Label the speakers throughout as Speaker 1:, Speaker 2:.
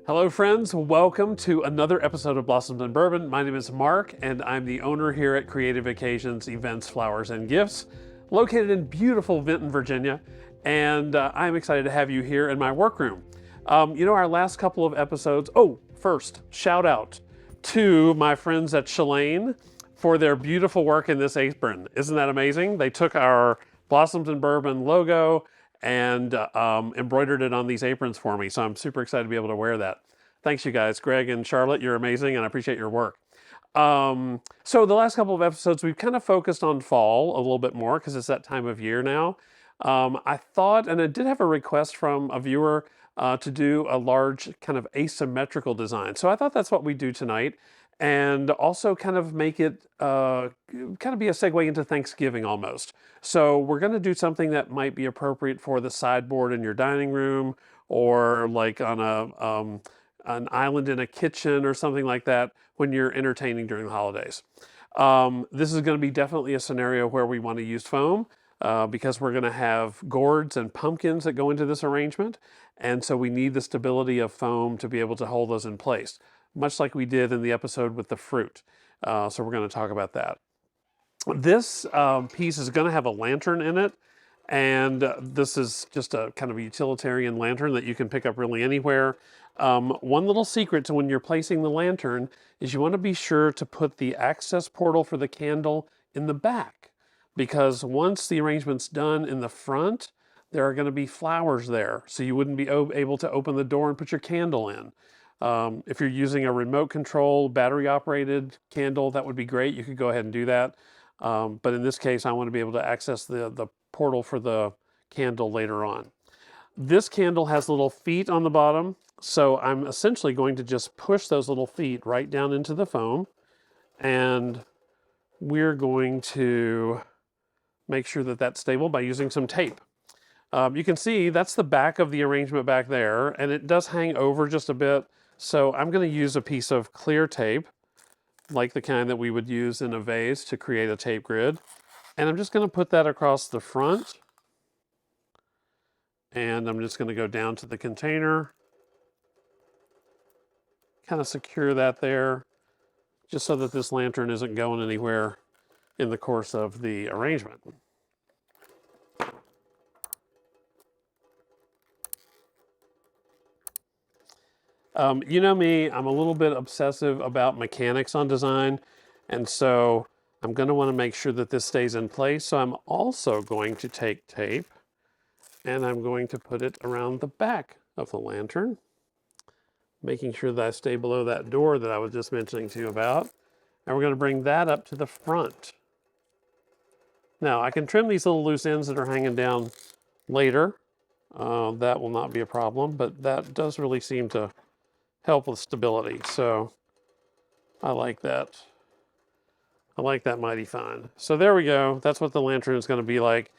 Speaker 1: Hello friends, welcome to another episode of Blossoms and Bourbon. My name is Mark and I'm the owner here at Creative Occasions, Events, Flowers, and Gifts, located in beautiful Vinton, Virginia. And I'm excited to have you here in my workroom. Our last couple of episodes, first, shout out to my friends at Shalane for their beautiful work in this apron. Isn't that amazing? They took our Blossoms and Bourbon logo and embroidered it on these aprons for me. So I'm super excited to be able to wear that. Thanks, you guys. Greg and Charlotte, you're amazing, and I appreciate your work. So the last couple of episodes, we've kind of focused on fall a little bit more because it's that time of year now. I thought, and I did have a request from a viewer to do a large kind of asymmetrical design. So I thought that's what we do tonight, and also kind of make it kind of be a segue into Thanksgiving almost. So we're going to do something that might be appropriate for the sideboard in your dining room, or like on an island in a kitchen or something like that when you're entertaining during the holidays. This is going to be definitely a scenario where we want to use foam because we're going to have gourds and pumpkins that go into this arrangement. And so we need the stability of foam to be able to hold those in place, much like we did in the episode with the fruit. So we're going to talk about that. This piece is going to have a lantern in it, and this is just a kind of a utilitarian lantern that you can pick up really anywhere. One little secret to when you're placing the lantern is you want to be sure to put the access portal for the candle in the back, because once the arrangement's done in the front, there are going to be flowers there, so you wouldn't be able to open the door and put your candle in. If you're using a remote control, battery operated candle, that would be great. You could go ahead and do that. But in this case, I want to be able to access the portal for the candle later on. This candle has little feet on the bottom, so I'm essentially going to just push those little feet right down into the foam, and we're going to make sure that that's stable by using some tape. You can see that's the back of the arrangement back there, and it does hang over just a bit. So I'm going to use a piece of clear tape, like the kind that we would use in a vase to create a tape grid. And I'm just going to put that across the front. And I'm just going to go down to the container, kind of secure that there, just so that this lantern isn't going anywhere in the course of the arrangement. You know me, I'm a little bit obsessive about mechanics on design, and so I'm going to want to make sure that this stays in place. So I'm also going to take tape and I'm going to put it around the back of the lantern, making sure that I stay below that door that I was just mentioning to you about. And we're going to bring that up to the front. Now I can trim these little loose ends that are hanging down later. That will not be a problem, but that does really seem to help with stability. So I like that. I like that mighty fine. So there we go. That's what the lantern is going to be like.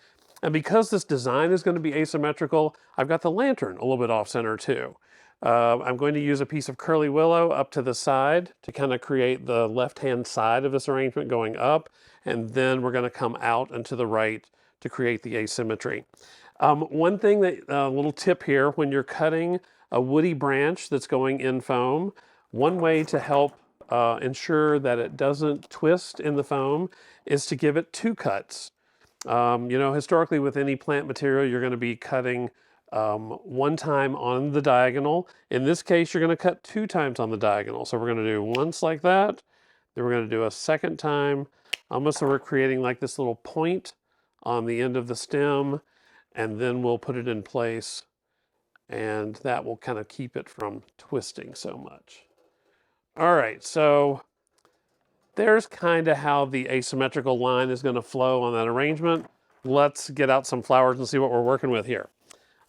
Speaker 1: And because this design is going to be asymmetrical, I've got the lantern a little bit off center too. I'm going to use a piece of curly willow up to the side to kind of create the left-hand side of this arrangement going up. And then we're going to come out and to the right to create the asymmetry. One thing that, little tip here, when you're cutting a woody branch that's going in foam, one way to help ensure that it doesn't twist in the foam is to give it two cuts. Historically with any plant material, you're going to be cutting one time on the diagonal. In this case, you're going to cut two times on the diagonal. So we're going to do once like that, then we're going to do a second time, almost so we're creating like this little point on the end of the stem, and then we'll put it in place, and that will kind of keep it from twisting so much. All right, so there's kind of how the asymmetrical line is going to flow on that arrangement. Let's get out some flowers and see what we're working with here.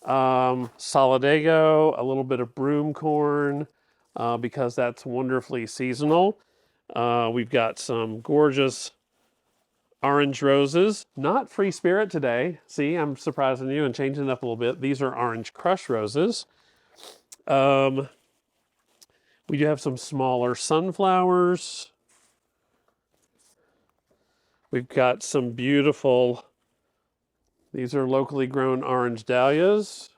Speaker 1: Solidago, a little bit of broom corn, because that's wonderfully seasonal. We've got some gorgeous orange roses, not free spirit today. See, I'm surprising you and changing it up a little bit. These are orange crush roses. We do have some smaller sunflowers. We've got some beautiful, these are locally grown orange dahlias.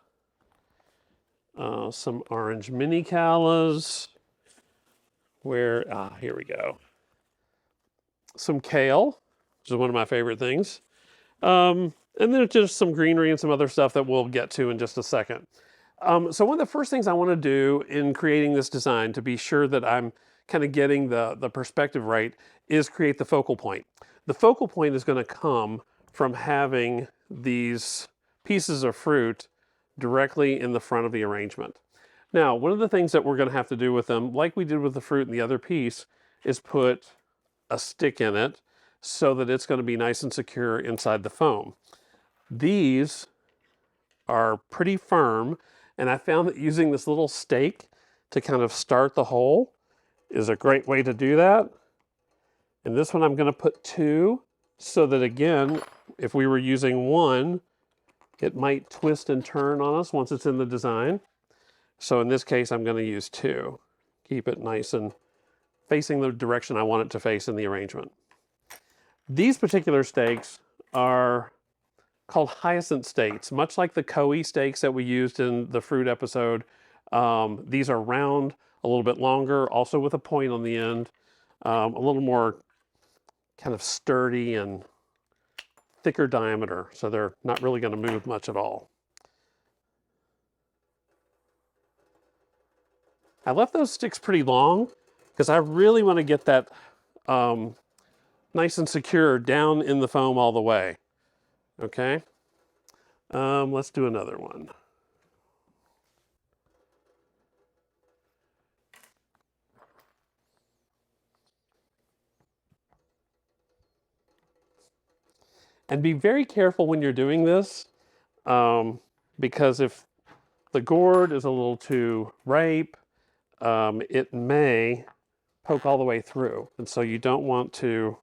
Speaker 1: some orange mini callas. Here we go. Some kale, which is one of my favorite things. And then just some greenery and some other stuff that we'll get to in just a second. So one of the first things I want to do in creating this design to be sure that I'm kind of getting the perspective right is create the focal point. The focal point is going to come from having these pieces of fruit directly in the front of the arrangement. Now, one of the things that we're going to have to do with them, like we did with the fruit in the other piece, is put a stick in it so that it's going to be nice and secure inside the foam. These are pretty firm, and I found that using this little stake to kind of start the hole is a great way to do that. And this one I'm going to put 2 so that, again, if we were using 1, it might twist and turn on us once it's in the design. So in this case, I'm going to use 2. Keep it nice and facing the direction I want it to face in the arrangement. These particular stakes are called hyacinth stakes, much like the Koei stakes that we used in the fruit episode. These are round, a little bit longer, also with a point on the end, a little more kind of sturdy and thicker diameter, so they're not really going to move much at all. I left those sticks pretty long because I really want to get that nice and secure down in the foam all the way. Okay, let's do another one. And be very careful when you're doing this, because if the gourd is a little too ripe, it may poke all the way through. And so you don't want to,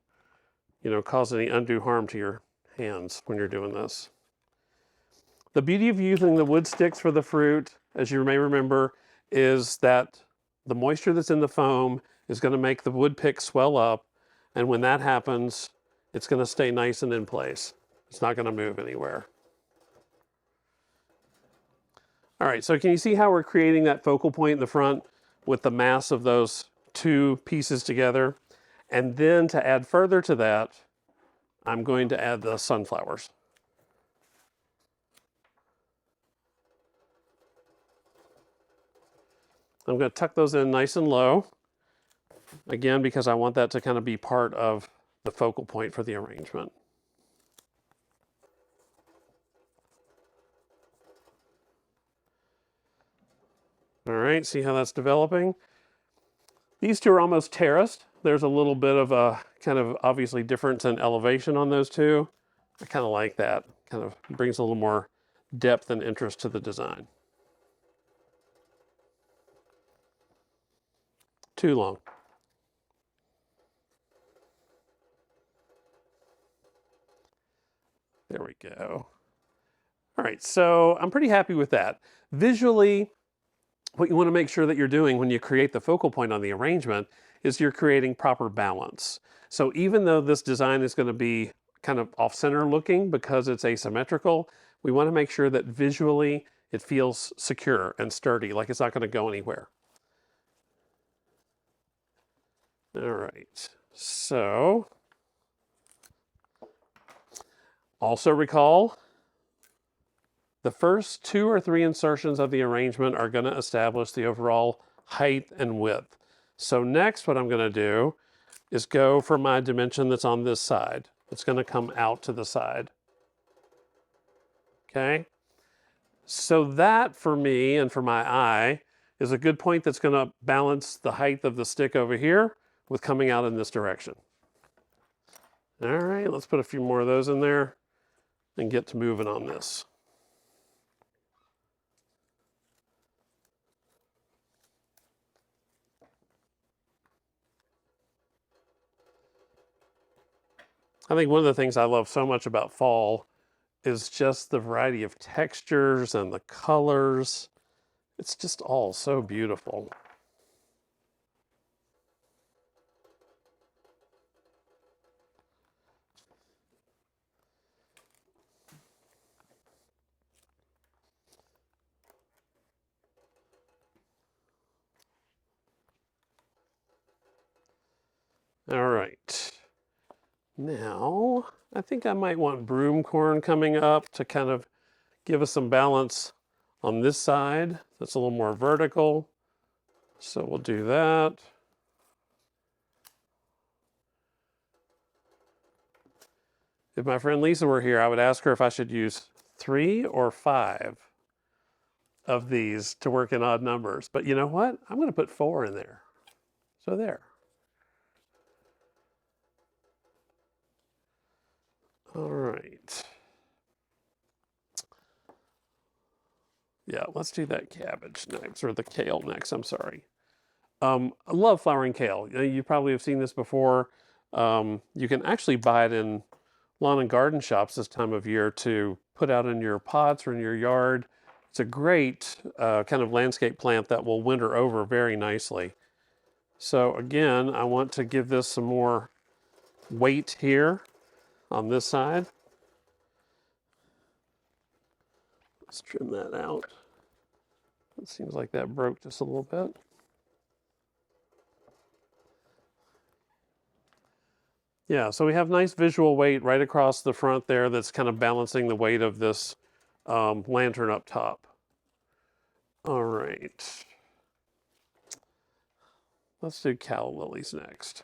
Speaker 1: cause any undue harm to your hands when you're doing this. The beauty of using the wood sticks for the fruit, as you may remember, is that the moisture that's in the foam is going to make the wood pick swell up. And when that happens, it's going to stay nice and in place. It's not going to move anywhere. All right, so can you see how we're creating that focal point in the front with the mass of those 2 pieces together? And then to add further to that, I'm going to add the sunflowers. I'm going to tuck those in nice and low, again, because I want that to kind of be part of the focal point for the arrangement. All right, see how that's developing? These 2 are almost terraced. There's a little bit of a kind of obviously difference in elevation on those 2. I kind of like that. Kind of brings a little more depth and interest to the design. Too long. There we go. All right, so I'm pretty happy with that. Visually, what you want to make sure that you're doing when you create the focal point on the arrangement is you're creating proper balance. So even though this design is going to be kind of off-center looking because it's asymmetrical, we want to make sure that visually it feels secure and sturdy, like it's not going to go anywhere. All right, so also recall the first 2 or 3 insertions of the arrangement are going to establish the overall height and width. So next what I'm going to do is go for my dimension that's on this side. It's going to come out to the side. Okay? So that for me and for my eye is a good point that's going to balance the height of the stick over here with coming out in this direction. All right, let's put a few more of those in there and get to moving on this. I think one of the things I love so much about fall is just the variety of textures and the colors. It's just all so beautiful. Now, I think I might want broom corn coming up to kind of give us some balance on this side. That's a little more vertical. So we'll do that. If my friend Lisa were here, I would ask her if I should use 3 or 5 of these to work in odd numbers. But you know what? I'm going to put 4 in there. So there. All right. Yeah, let's do that cabbage next, or the kale next, I'm sorry. I love flowering kale. You probably have seen this before. You can actually buy it in lawn and garden shops this time of year to put out in your pots or in your yard. It's a great kind of landscape plant that will winter over very nicely. So again, I want to give this some more weight here on this side. Let's trim that out. It seems like that broke just a little bit. Yeah, so we have nice visual weight right across the front there that's kind of balancing the weight of this lantern up top. All right. Let's do calla lilies next.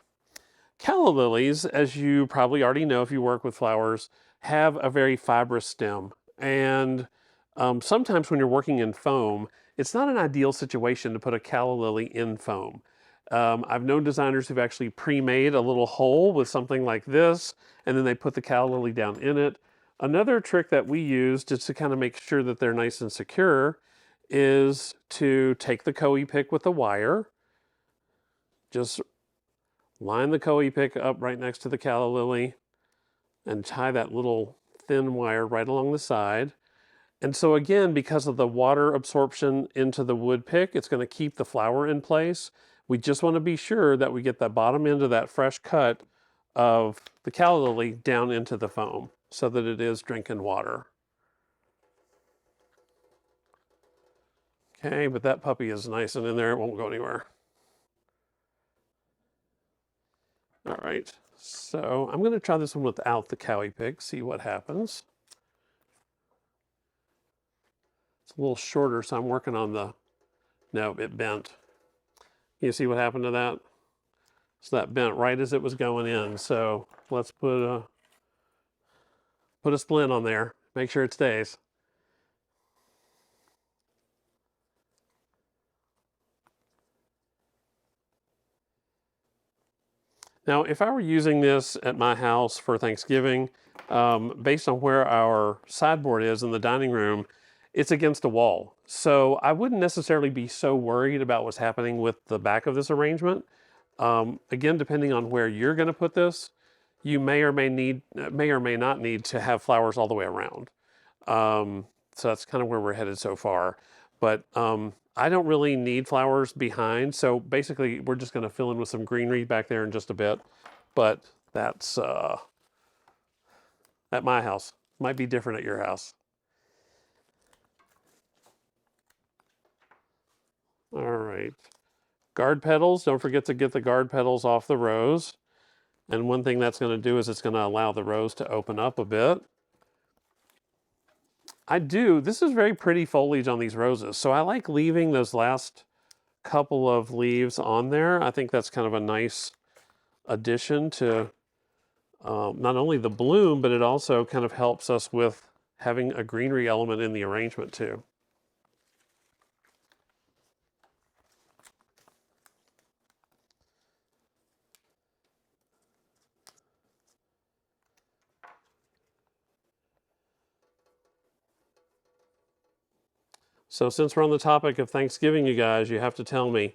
Speaker 1: Calla lilies, as you probably already know if you work with flowers, have a very fibrous stem. And sometimes when you're working in foam, it's not an ideal situation to put a calla lily in foam. I've known designers who've actually pre-made a little hole with something like this, and then they put the calla lily down in it. Another trick that we use just to kind of make sure that they're nice and secure is to take the Coe pick with the wire, just line the Coe pick up right next to the calla lily, and tie that little thin wire right along the side. And so again, because of the water absorption into the wood pick, it's going to keep the flower in place. We just want to be sure that we get the bottom end of that fresh cut of the calla lily down into the foam so that it is drinking water. Okay, but that puppy is nice and in there, it won't go anywhere. All right, so I'm going to try this one without the Coe pick, see what happens. It's a little shorter, so I'm working on the, no, it bent. You see what happened to that? So that bent right as it was going in. So let's put a splint on there, make sure it stays. Now, if I were using this at my house for Thanksgiving, based on where our sideboard is in the dining room, it's against a wall. So I wouldn't necessarily be so worried about what's happening with the back of this arrangement. Again, depending on where you're going to put this, you may or may not need to have flowers all the way around. So that's kind of where we're headed so far. But I don't really need flowers behind, so basically we're just going to fill in with some greenery back there in just a bit. But that's at my house. Might be different at your house. All right. Guard petals, don't forget to get the guard petals off the rose. And one thing that's going to do is it's going to allow the rose to open up a bit. This is very pretty foliage on these roses, so I like leaving those last couple of leaves on there. I think that's kind of a nice addition to not only the bloom, but it also kind of helps us with having a greenery element in the arrangement too. So since we're on the topic of Thanksgiving, you guys, you have to tell me,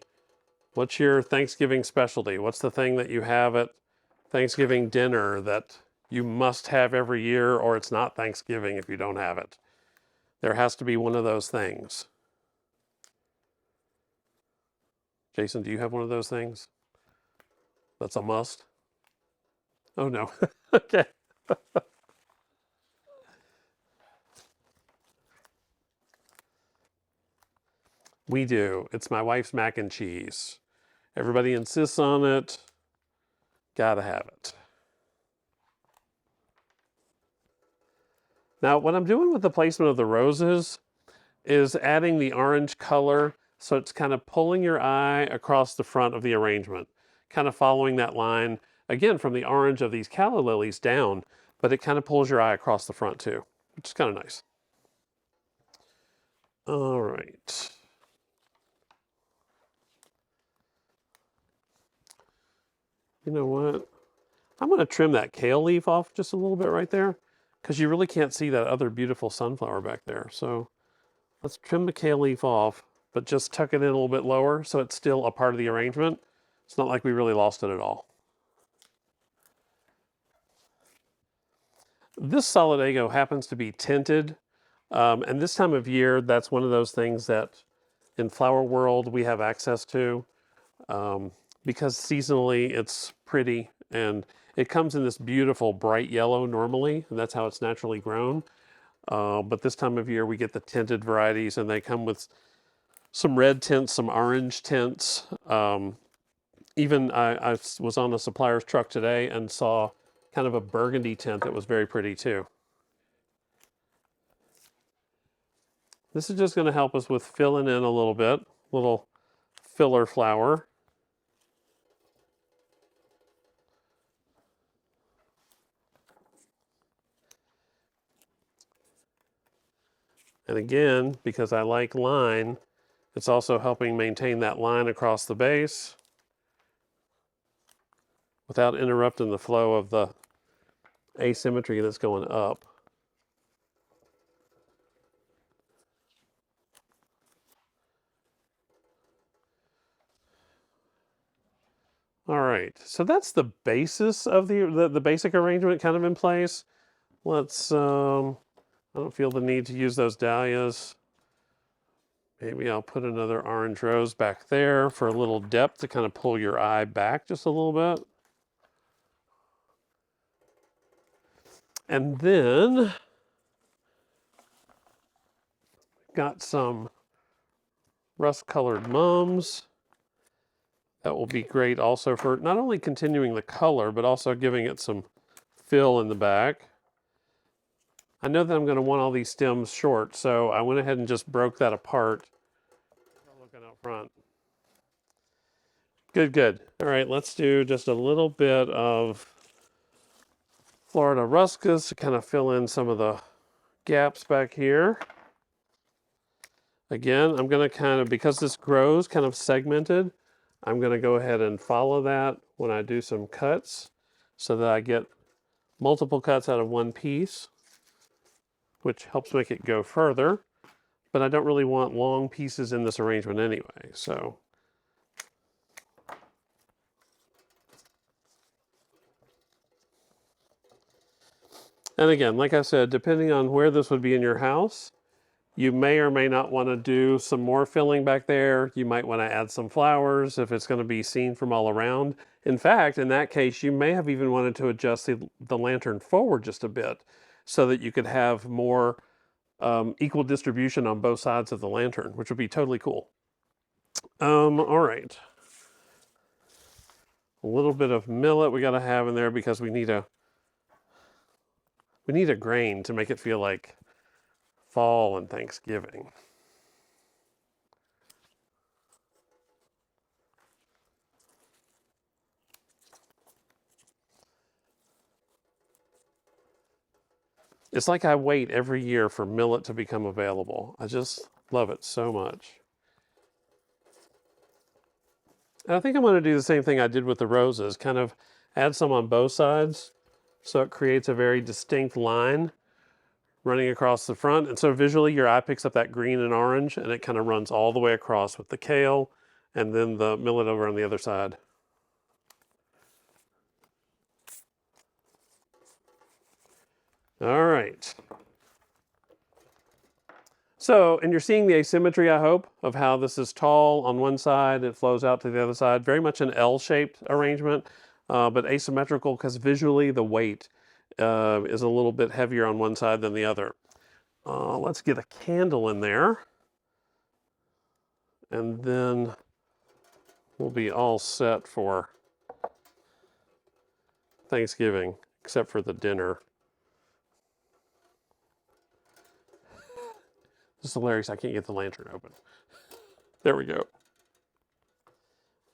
Speaker 1: what's your Thanksgiving specialty? What's the thing that you have at Thanksgiving dinner that you must have every year, or it's not Thanksgiving if you don't have it? There has to be one of those things. Jason, do you have one of those things? That's a must? Oh no. Okay. We do. It's my wife's mac and cheese. Everybody insists on it. Gotta have it. Now, what I'm doing with the placement of the roses is adding the orange color, so it's kind of pulling your eye across the front of the arrangement, kind of following that line, again, from the orange of these calla lilies down, but it kind of pulls your eye across the front too, which is kind of nice. All right. You know what? I'm going to trim that kale leaf off just a little bit right there, because you really can't see that other beautiful sunflower back there. So let's trim the kale leaf off, but just tuck it in a little bit lower so it's still a part of the arrangement. It's not like we really lost it at all. This solidago happens to be tinted, and this time of year, that's one of those things that in Flower World we have access to, because seasonally it's pretty, and it comes in this beautiful bright yellow normally, and that's how it's naturally grown. But this time of year we get the tinted varieties, and they come with some red tints, some orange tints. Even I was on a supplier's truck today and saw kind of a burgundy tint that was very pretty too. This is just going to help us with filling in a little bit, little filler flower. And again, because I like line, it's also helping maintain that line across the base without interrupting the flow of the asymmetry that's going up. All right, so that's the basis of the basic arrangement kind of in place. Let's, I don't feel the need to use those dahlias. Maybe I'll put another orange rose back there for a little depth to kind of pull your eye back just a little bit. And then got some rust-colored mums. That will be great also for not only continuing the color, but also giving it some fill in the back. I know that I'm going to want all these stems short, so I went ahead and just broke that apart. Looking out front. Good, good. All right, let's do just a little bit of Florida ruscus to kind of fill in some of the gaps back here. Again, I'm going to kind of, because this grows kind of segmented, I'm going to go ahead and follow that when I do some cuts so that I get multiple cuts out of one piece, which helps make it go further. But I don't really want long pieces in this arrangement anyway, so. And again, like I said, depending on where this would be in your house, you may or may not want to do some more filling back there. You might want to add some flowers if it's going to be seen from all around. In fact, in that case, you may have even wanted to adjust the lantern forward just a bit so that you could have more equal distribution on both sides of the lantern, which would be totally cool. All right. A little bit of millet we got to have in there because we need a grain to make it feel like fall and Thanksgiving. It's like I wait every year for millet to become available. I just love it so much. And I think I'm going to do the same thing I did with the roses, kind of add some on both sides so it creates a very distinct line running across the front. And so visually your eye picks up that green and orange and it kind of runs all the way across with the kale and then the millet over on the other side. All right. So, and you're seeing the asymmetry, I hope, of how this is tall on one side, it flows out to the other side. Very much an L-shaped arrangement, but asymmetrical because visually the weight is a little bit heavier on one side than the other. Let's get a candle in there. And then we'll be all set for Thanksgiving, except for the dinner. This is hilarious. I can't get the lantern open. There we go.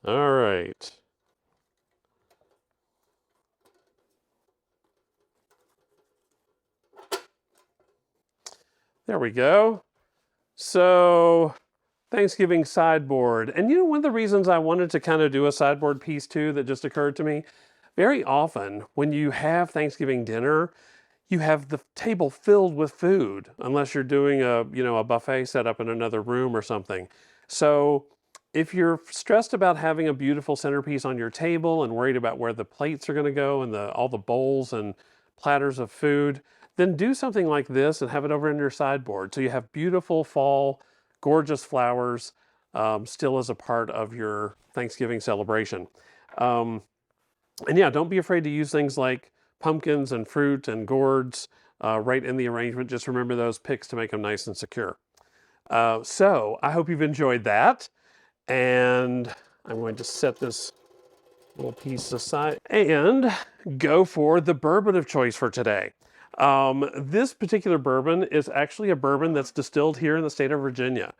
Speaker 1: All right. There we go. So, Thanksgiving sideboard. And you know, one of the reasons I wanted to kind of do a sideboard piece too that just occurred to me, very often when you have Thanksgiving dinner, you have the table filled with food, unless you're doing a buffet set up in another room or something. So if you're stressed about having a beautiful centerpiece on your table and worried about where the plates are going to go and all the bowls and platters of food, then do something like this and have it over in your sideboard. So you have beautiful fall, gorgeous flowers still as a part of your Thanksgiving celebration. And yeah, don't be afraid to use things like pumpkins and fruit and gourds right in the arrangement. Just remember those picks to make them nice and secure. So I hope you've enjoyed that. And I'm going to set this little piece aside and go for the bourbon of choice for today. This particular bourbon is actually a bourbon that's distilled here in the state of Virginia.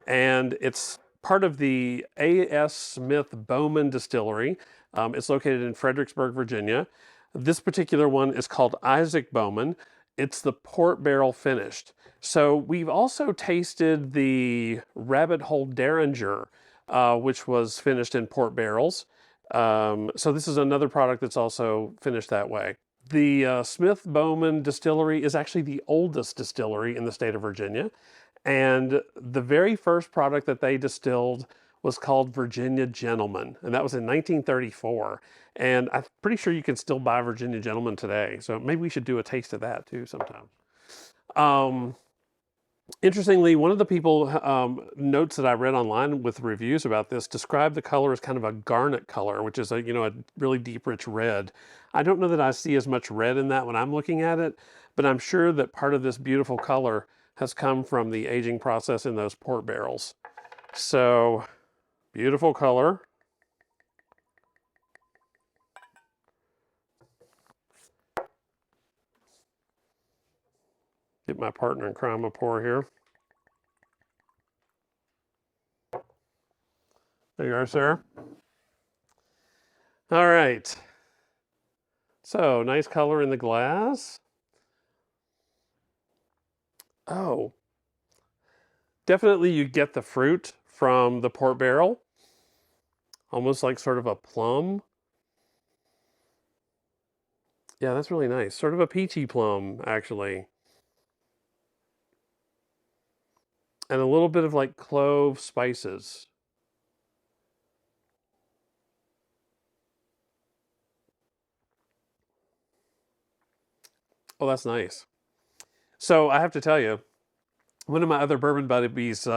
Speaker 1: And it's part of the A.S. Smith Bowman Distillery. It's located in Fredericksburg, Virginia. This particular one is called Isaac Bowman. It's the port barrel finished. So we've also tasted the Rabbit Hole Derringer, which was finished in port barrels. So this is another product that's also finished that way. The Smith Bowman Distillery is actually the oldest distillery in the state of Virginia. And the very first product that they distilled was called Virginia Gentleman, and that was in 1934. And I'm pretty sure you can still buy Virginia Gentleman today. So maybe we should do a taste of that too sometime. Interestingly, one of the people notes that I read online with reviews about this described the color as kind of a garnet color, which is a really deep, rich red. I don't know that I see as much red in that when I'm looking at it, but I'm sure that part of this beautiful color has come from the aging process in those port barrels. So, beautiful color. Get my partner in crime a pour here. There you are, sir. All right. So, nice color in the glass. Oh, definitely you get the fruit from the port barrel. Almost like sort of a plum. Yeah, that's really nice. Sort of a peachy plum, actually. And a little bit of like clove spices. Oh, that's nice. So I have to tell you, one of my other bourbon buddies,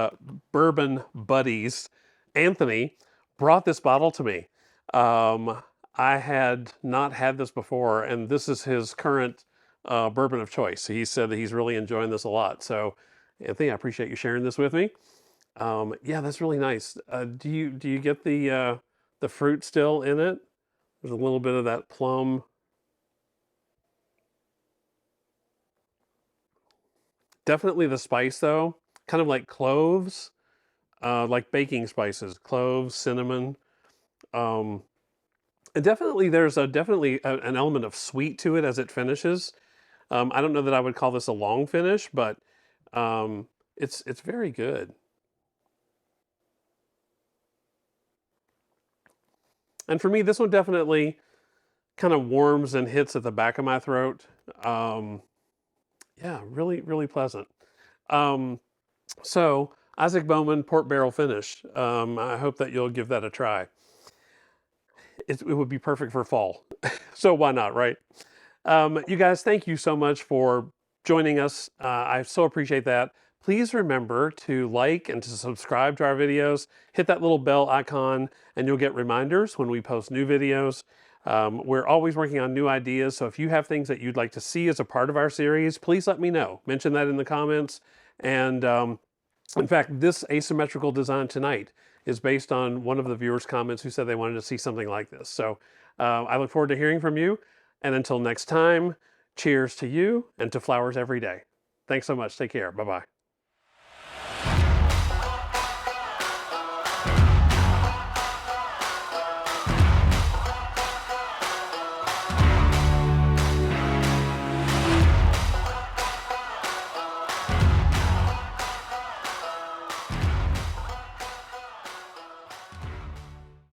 Speaker 1: Anthony, brought this bottle to me. I had not had this before, and this is his current bourbon of choice. He said that he's really enjoying this a lot. So, Anthony, I appreciate you sharing this with me. Yeah, that's really nice. Do you get the fruit still in it? There's a little bit of that plum. Definitely the spice though, kind of like cloves, like baking spices, cloves, cinnamon. And definitely there's an element of sweet to it as it finishes. I don't know that I would call this a long finish, but it's very good. And for me, this one definitely kind of warms and hits at the back of my throat. Yeah, really, really pleasant. So Isaac Bowman Port Barrel Finish. I hope that you'll give that a try. It would be perfect for fall. So why not, right? You guys, thank you so much for joining us. I so appreciate that. Please remember to like and to subscribe to our videos. Hit that little bell icon and you'll get reminders when we post new videos. We're always working on new ideas, so if you have things that you'd like to see as a part of our series, please let me know. Mention that in the comments. And in fact, this asymmetrical design tonight is based on one of the viewers' comments who said they wanted to see something like this. So I look forward to hearing from you. And until next time, cheers to you and to flowers every day. Thanks so much. Take care. Bye-bye.